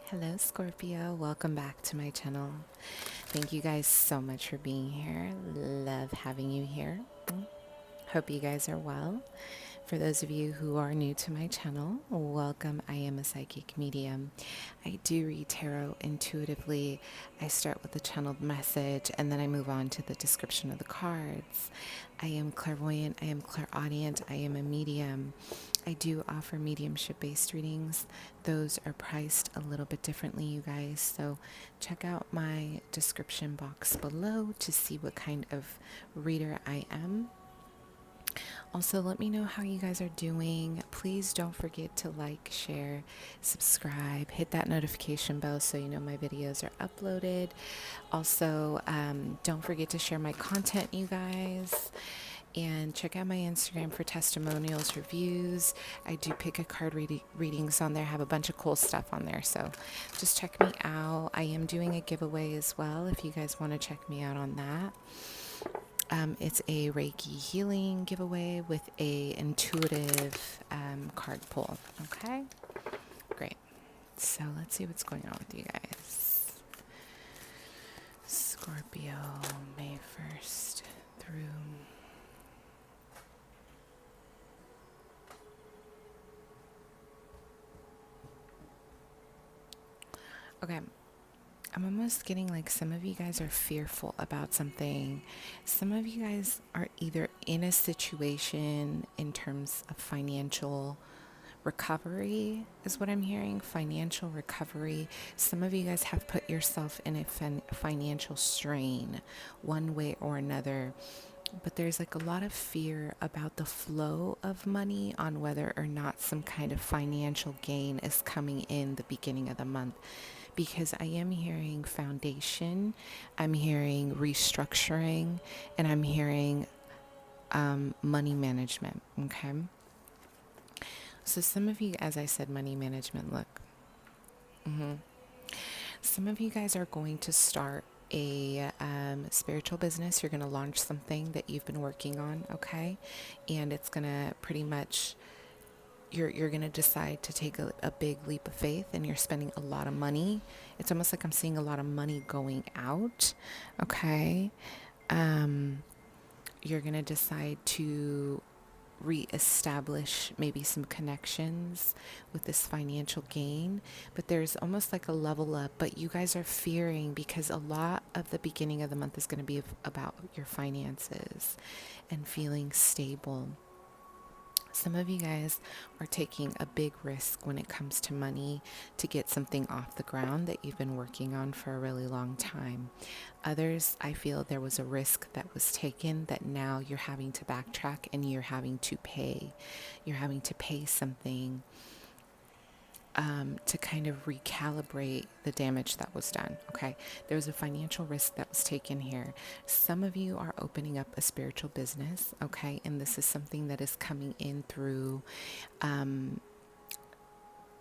Hello, Scorpio. Welcome back to my channel. Thank you guys so much for being here. Love having you here. Hope you guys are well. For those of you who are new to my channel, welcome. I am a psychic medium. I do read tarot intuitively. I start with the channeled message and then I move on to the description of the cards. I am clairvoyant, I am clairaudient, I am a medium. I do offer mediumship based readings. Those are priced a little bit differently, you guys. So check out my description box below to see what kind of reader I am. Also, let me know how you guys are doing. Please don't forget to like, share, subscribe, hit that notification bell so you know my videos are uploaded. Also, don't forget to share my content, you guys. And check out my Instagram for testimonials, reviews. I do pick a card readings on there. I have a bunch of cool stuff on there. So just check me out. I am doing a giveaway as well if you guys want to check me out on that. It's a Reiki healing giveaway with a intuitive card pull. Okay, great. So let's see what's going on with you guys. Scorpio, May 1st through okay. I'm almost getting like some of you guys are fearful about something. Some of you guys are either in a situation in terms of financial recovery, is what I'm hearing. Financial recovery. Some of you guys have put yourself in a financial strain one way or another. But there's like a lot of fear about the flow of money, on whether or not some kind of financial gain is coming in the beginning of the month. Because I am hearing foundation, I'm hearing restructuring, and I'm hearing money management. Okay. So some of you, as I said, money management, look. Some of you guys are going to start a spiritual business. You're going to launch something that you've been working on, okay? And it's going to pretty much, you're going to decide to take a big leap of faith, and you're spending a lot of money. It's almost like I'm seeing a lot of money going out, okay? You're going to decide to reestablish maybe some connections with this financial gain, but there's almost like a level up. But you guys are fearing because a lot of the beginning of the month is going to be about your finances and feeling stable. Some of you guys are taking a big risk when it comes to money to get something off the ground that you've been working on for a really long time. Others, I feel there was a risk that was taken that now you're having to backtrack and you're having to pay. You're having to pay something to kind of recalibrate the damage that was done. Okay, there was a financial risk that was taken here. Some of you are opening up a spiritual business, okay, and this is something that is coming in through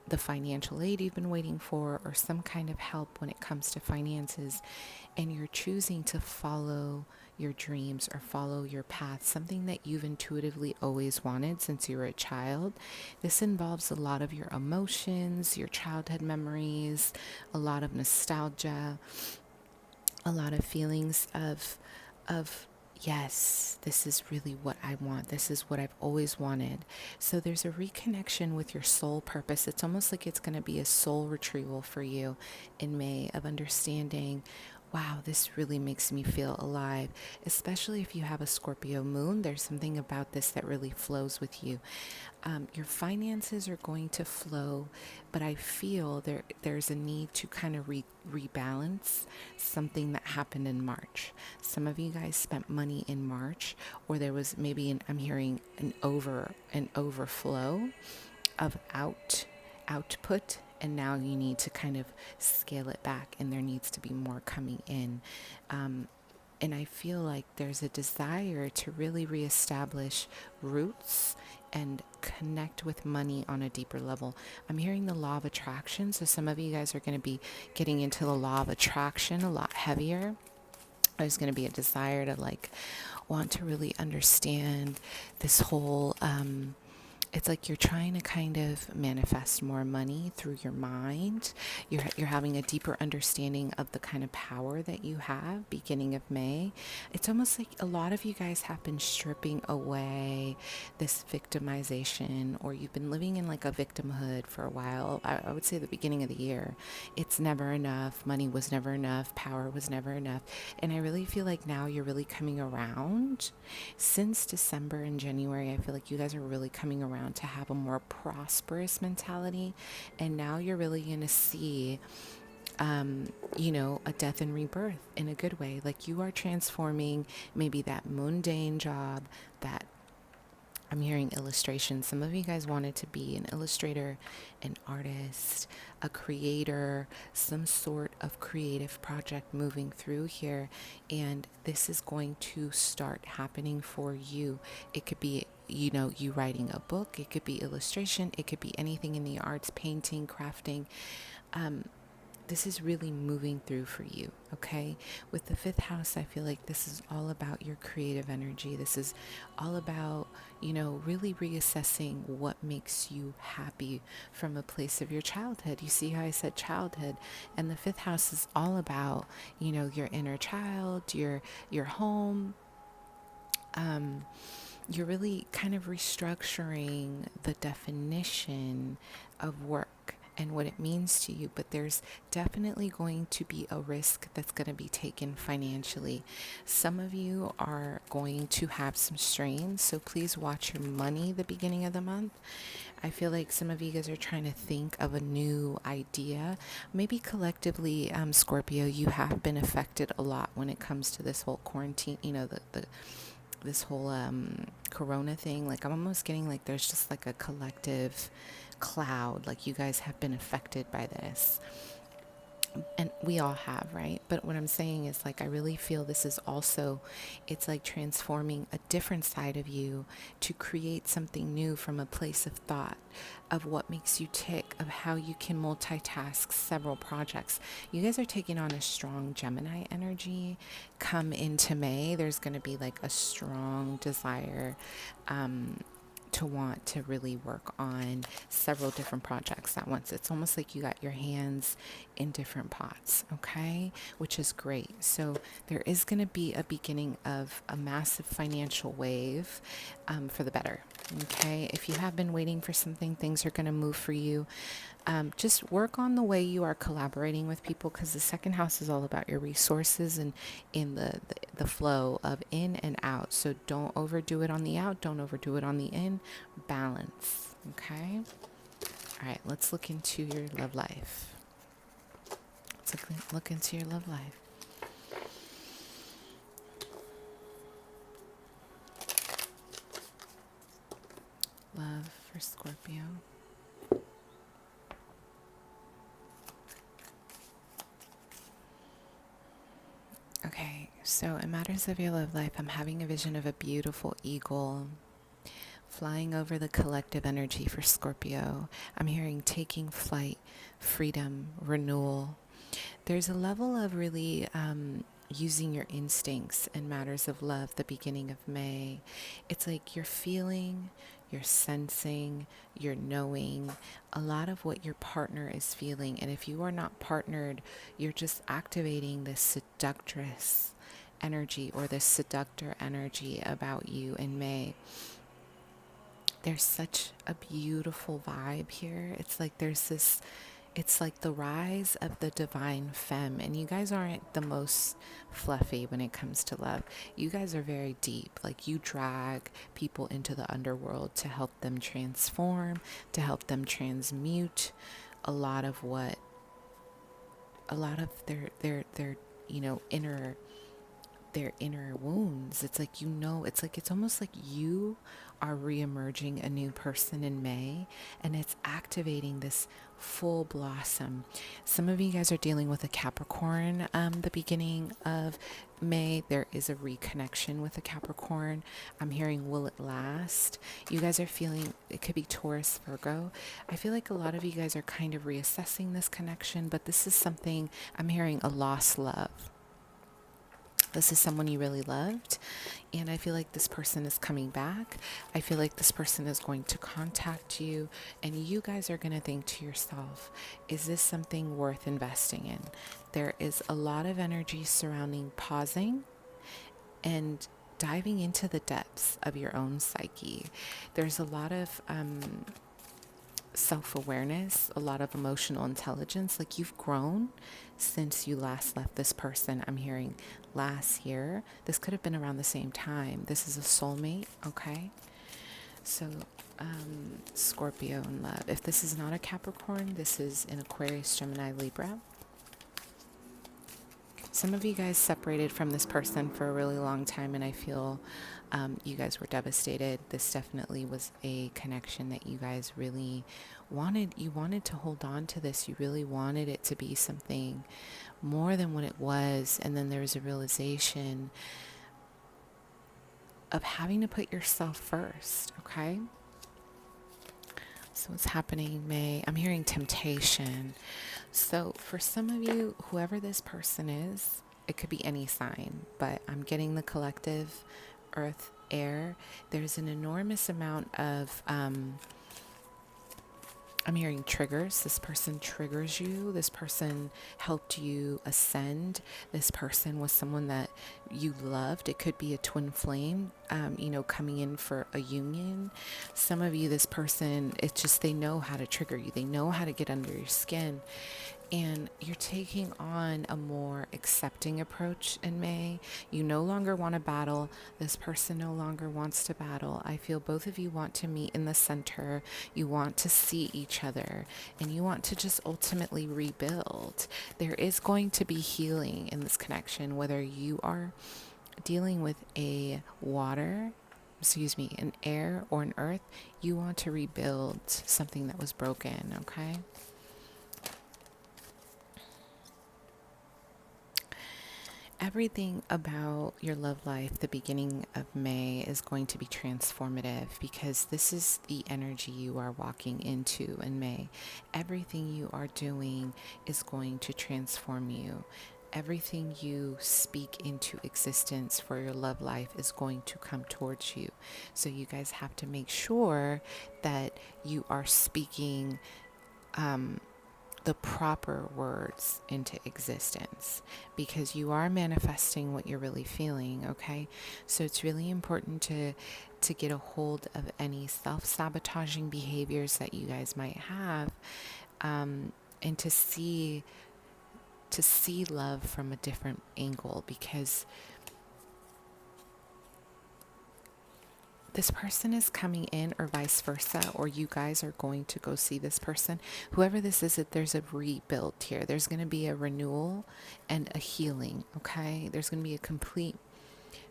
the financial aid you've been waiting for, or some kind of help when it comes to finances, and you're choosing to follow your dreams or follow your path, something that you've intuitively always wanted since you were a child. This involves a lot of your emotions, your childhood memories, a lot of nostalgia, a lot of feelings of yes, this is really what I want. This is what I've always wanted. So there's a reconnection with your soul purpose. It's almost like it's going to be a soul retrieval for you in May, of understanding, wow, this really makes me feel alive. Especially if you have a Scorpio moon, there's something about this that really flows with you. Your finances are going to flow, but I feel there's a need to kind of rebalance something that happened in March. Some of you guys spent money in March, or there was maybe I'm hearing an overflow of output, and now you need to kind of scale it back, and there needs to be more coming in. And I feel like there's a desire to really reestablish roots and connect with money on a deeper level. I'm hearing the law of attraction. So some of you guys are going to be getting into the law of attraction a lot heavier. There's going to be a desire to like want to really understand this whole it's like you're trying to kind of manifest more money through your mind. You're having a deeper understanding of the kind of power that you have beginning of May. It's almost like a lot of you guys have been stripping away this victimization, or you've been living in like a victimhood for a while. I would say the beginning of the year. It's never enough. Money was never enough. Power was never enough. And I really feel like now you're really coming around. Since December and January, I feel like you guys are really coming around to have a more prosperous mentality. And now you're really going to see, a death and rebirth in a good way. Like you are transforming maybe that mundane job that I'm hearing illustration. Some of you guys wanted to be an illustrator, an artist, a creator, some sort of creative project moving through here. And this is going to start happening for you. It could be, you writing a book. It could be illustration. It could be anything in the arts, painting, crafting. This is really moving through for you, okay? With the fifth house, I feel like this is all about your creative energy. This is all about, really reassessing what makes you happy from a place of your childhood. You see how I said childhood? And the fifth house is all about, your inner child, your home. You're really kind of restructuring the definition of work and what it means to you, but there's definitely going to be a risk that's going to be taken financially. Some of you are going to have some strains, so please watch your money the beginning of the month. I feel like some of you guys are trying to think of a new idea. Maybe collectively, Scorpio, you have been affected a lot when it comes to this whole quarantine, this whole corona thing. Like I'm almost getting like there's just like a collective cloud, like you guys have been affected by this, and we all have, right? But what I'm saying is, like, I really feel this is also, it's like transforming a different side of you to create something new from a place of thought, of what makes you tick, of how you can multitask several projects. You guys are taking on a strong Gemini energy. Come into May, there's going to be like a strong desire to want to really work on several different projects at once. It's almost like you got your hands in different pots, okay? Which is great. So there is going to be a beginning of a massive financial wave for the better, okay? If you have been waiting for something, things are going to move for you. Just work on the way you are collaborating with people, because the second house is all about your resources and in the flow of in and out. So don't overdo it on the out, don't overdo it on the in. Balance, okay? All right, let's look into your love life. Let's look into your love life. Love for Scorpio. Okay, so in matters of your love life, I'm having a vision of a beautiful eagle flying over the collective energy for Scorpio. I'm hearing taking flight, freedom, renewal. There's a level of really using your instincts in matters of love, the beginning of May. It's like you're feeling, you're sensing, you're knowing a lot of what your partner is feeling. And if you are not partnered, you're just activating this seductress energy or this seductor energy about you in May. There's such a beautiful vibe here. It's like there's this, it's like the rise of the divine femme. And you guys aren't the most fluffy when it comes to love. You guys are very deep. Like you drag people into the underworld to help them transform, to help them transmute a lot of their inner wounds. It's like, it's almost like you are re-emerging a new person in May, and it's activating this full blossom. Some of you guys are dealing with a Capricorn the beginning of May. There is a reconnection with a Capricorn. I'm hearing, will it last? You guys are feeling, it could be Taurus, Virgo. I feel like a lot of you guys are kind of reassessing this connection, but this is something, I'm hearing a lost love. This is someone you really loved, and I feel like this person is coming back. I feel like this person is going to contact you, and you guys are going to think to yourself, is this something worth investing in? There is a lot of energy surrounding pausing and diving into the depths of your own psyche. There's a lot of self-awareness, a lot of emotional intelligence. Like, you've grown since you last left this person. I'm hearing last year. This could have been around the same time. This is a soulmate, okay? So Scorpio in love. If this is not a Capricorn, this is an Aquarius, Gemini, Libra. Some of you guys separated from this person for a really long time, and I feel you guys were devastated. This definitely was a connection that you guys really wanted. You wanted to hold on to this. You really wanted it to be something more than what it was. And then there was a realization of having to put yourself first, okay? So what's happening, May? I'm hearing temptation. So for some of you, whoever this person is, it could be any sign, but I'm getting the collective earth, air. There's an enormous amount of, I'm hearing triggers. This person triggers you. This person helped you ascend. This person was someone that you loved. It could be a twin flame, coming in for a union. Some of you, this person, it's just they know how to trigger you. They know how to get under your skin. And you're taking on a more accepting approach in May. You no longer want to battle. This person no longer wants to battle. I feel both of you want to meet in the center. You want to see each other, and you want to just ultimately rebuild. There is going to be healing in this connection, whether you are dealing with an air or an earth. You want to rebuild something that was broken, okay? Everything about your love life, the beginning of May, is going to be transformative, because this is the energy you are walking into in May. Everything you are doing is going to transform you. Everything you speak into existence for your love life is going to come towards you. So you guys have to make sure that you are speaking the proper words into existence, because you are manifesting what you're really feeling, okay? So it's really important to get a hold of any self-sabotaging behaviors that you guys might have, and to see love from a different angle, because this person is coming in, or vice versa, or you guys are going to go see this person. Whoever this is, there's a rebuild here. There's going to be a renewal and a healing, okay? There's going to be a complete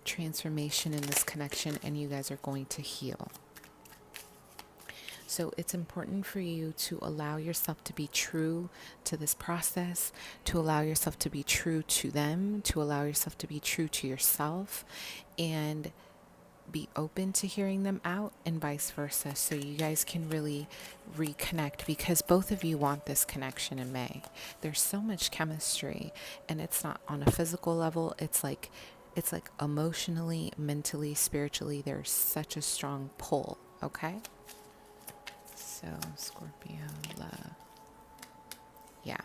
transformation in this connection, and you guys are going to heal. So it's important for you to allow yourself to be true to this process, to allow yourself to be true to them, to allow yourself to be true to yourself, and be open to hearing them out, and vice versa, so you guys can really reconnect, because both of you want this connection in May. There's so much chemistry, and it's not on a physical level. It's like emotionally, mentally, spiritually, there's such a strong pull, okay? So Scorpio love. Yeah.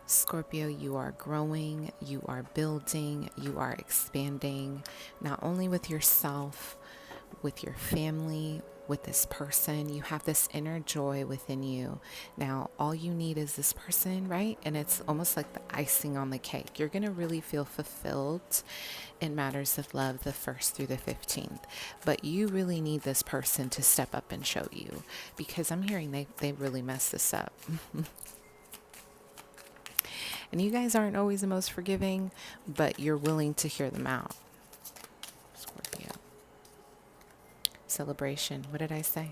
Scorpio, you are growing, you are building, you are expanding, not only with yourself, with your family, with this person. You have this inner joy within you. Now, all you need is this person, right? And it's almost like the icing on the cake. You're going to really feel fulfilled in matters of love the 1st through the 15th. But you really need this person to step up and show you, because I'm hearing they really messed this up. And you guys aren't always the most forgiving, but you're willing to hear them out. Scorpio. Celebration. What did I say?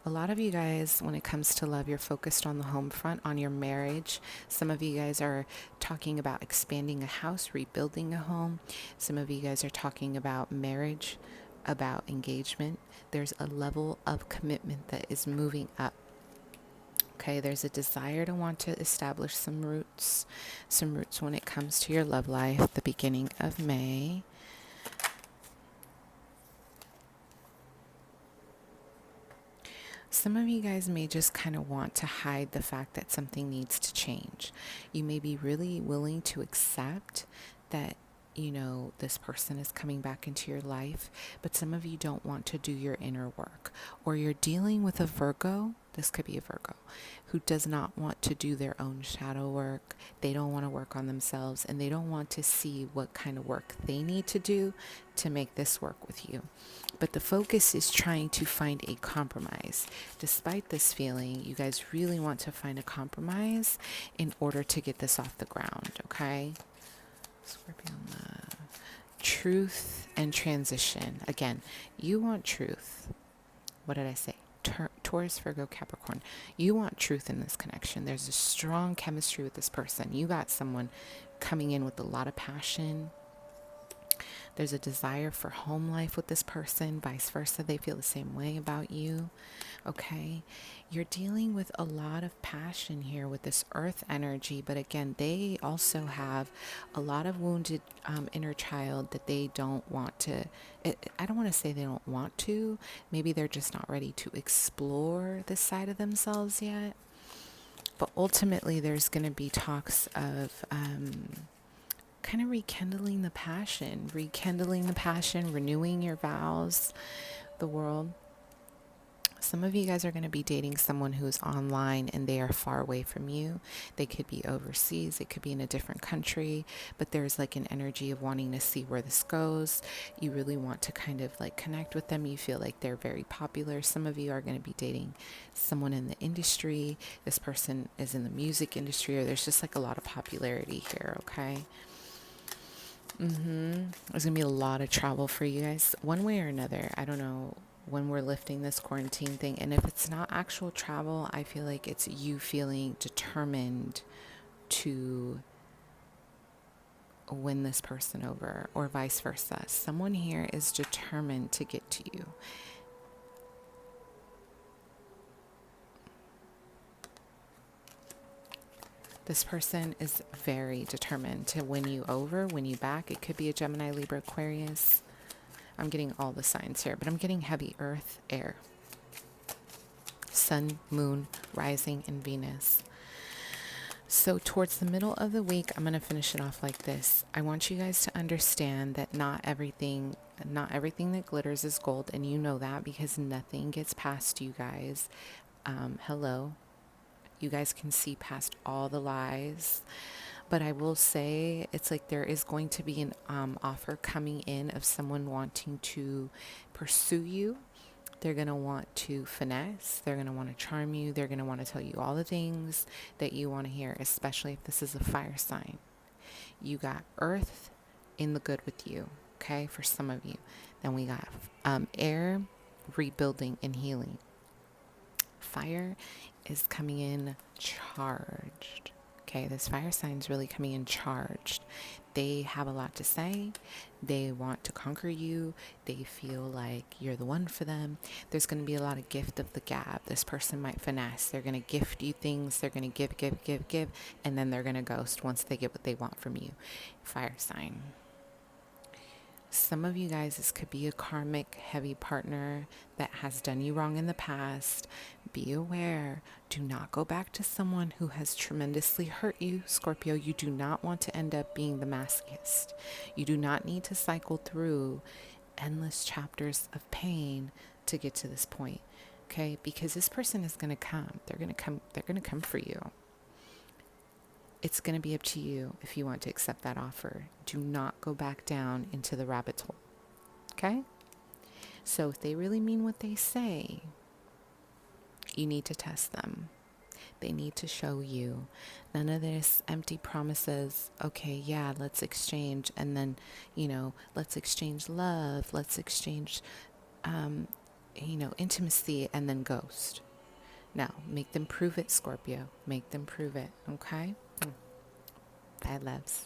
A lot of you guys, when it comes to love, you're focused on the home front, on your marriage. Some of you guys are talking about expanding a house, rebuilding a home. Some of you guys are talking about marriage, about engagement. There's a level of commitment that is moving up. Okay, there's a desire to want to establish some roots when it comes to your love life, the beginning of May. Some of you guys may just kind of want to hide the fact that something needs to change. You may be really willing to accept that, this person is coming back into your life, but some of you don't want to do your inner work. Or you're dealing with a Virgo, this could be a Virgo, who does not want to do their own shadow work. They don't want to work on themselves, and they don't want to see what kind of work they need to do to make this work with you. But the focus is trying to find a compromise. Despite this feeling, you guys really want to find a compromise in order to get this off the ground, okay? Scorpio, truth and transition. Again, you want truth. What did I say? Taurus, Virgo, Capricorn. You want truth in this connection. There's a strong chemistry with this person. You got someone coming in with a lot of passion. There's a desire for home life with this person, vice versa. They feel the same way about you. Okay. You're dealing with a lot of passion here with this earth energy. But again, they also have a lot of wounded inner child that they don't want to. I don't want to say they don't want to. Maybe they're just not ready to explore this side of themselves yet. But ultimately, there's going to be talks of kind of rekindling the passion, renewing your vows, the world. Some of you guys are going to be dating someone who's online and they are far away from you. They could be overseas. It could be in a different country, but there's like an energy of wanting to see where this goes. You really want to kind of like connect with them. You feel like they're very popular. Some of you are going to be dating someone in the industry. This person is in the music industry, or there's just like a lot of popularity here, okay? There's going to be a lot of travel for you guys, one way or another. I don't know when we're lifting this quarantine thing. And if it's not actual travel, I feel like it's you feeling determined to win this person over, or vice versa. Someone here is determined to get to you. This person is very determined to win you over, win you back. It could be a Gemini, Libra, Aquarius. I'm getting all the signs here, but I'm getting heavy earth, air, sun, moon, rising, and Venus. So towards the middle of the week, I'm going to finish it off like this. I want you guys to understand that not everything that glitters is gold. And you know that because nothing gets past you guys. Hello. You guys can see past all the lies. But I will say it's like there is going to be an offer coming in of someone wanting to pursue you. They're going to want to finesse. They're going to want to charm you. They're going to want to tell you all the things that you want to hear, especially if this is a fire sign. You got earth in the good with you, okay, for some of you. Then we got air, rebuilding and healing. Fire is coming in charged. Okay, this fire sign is really coming in charged. They have a lot to say. They want to conquer you. They feel like you're the one for them. There's going to be a lot of gift of the gab. This person might finesse. They're going to gift you things. They're going to give, and then they're going to ghost once they get what they want from you. Fire sign. Some of you guys, this could be a karmic heavy partner that has done you wrong in the past. Be aware. Do not go back to someone who has tremendously hurt you, Scorpio. You do not want to end up being the masochist. You do not need to cycle through endless chapters of pain to get to this point, okay? Because this person is going to come. They're going to come for you. It's going to be up to you if you want to accept that offer. Do not go back down into the rabbit hole. Okay? So if they really mean what they say, you need to test them. They need to show you. None of this empty promises. Okay, yeah, let's exchange. And then, let's exchange love. Let's exchange, intimacy and then ghost. Now, make them prove it, Scorpio. Make them prove it. Okay? Bye, loves.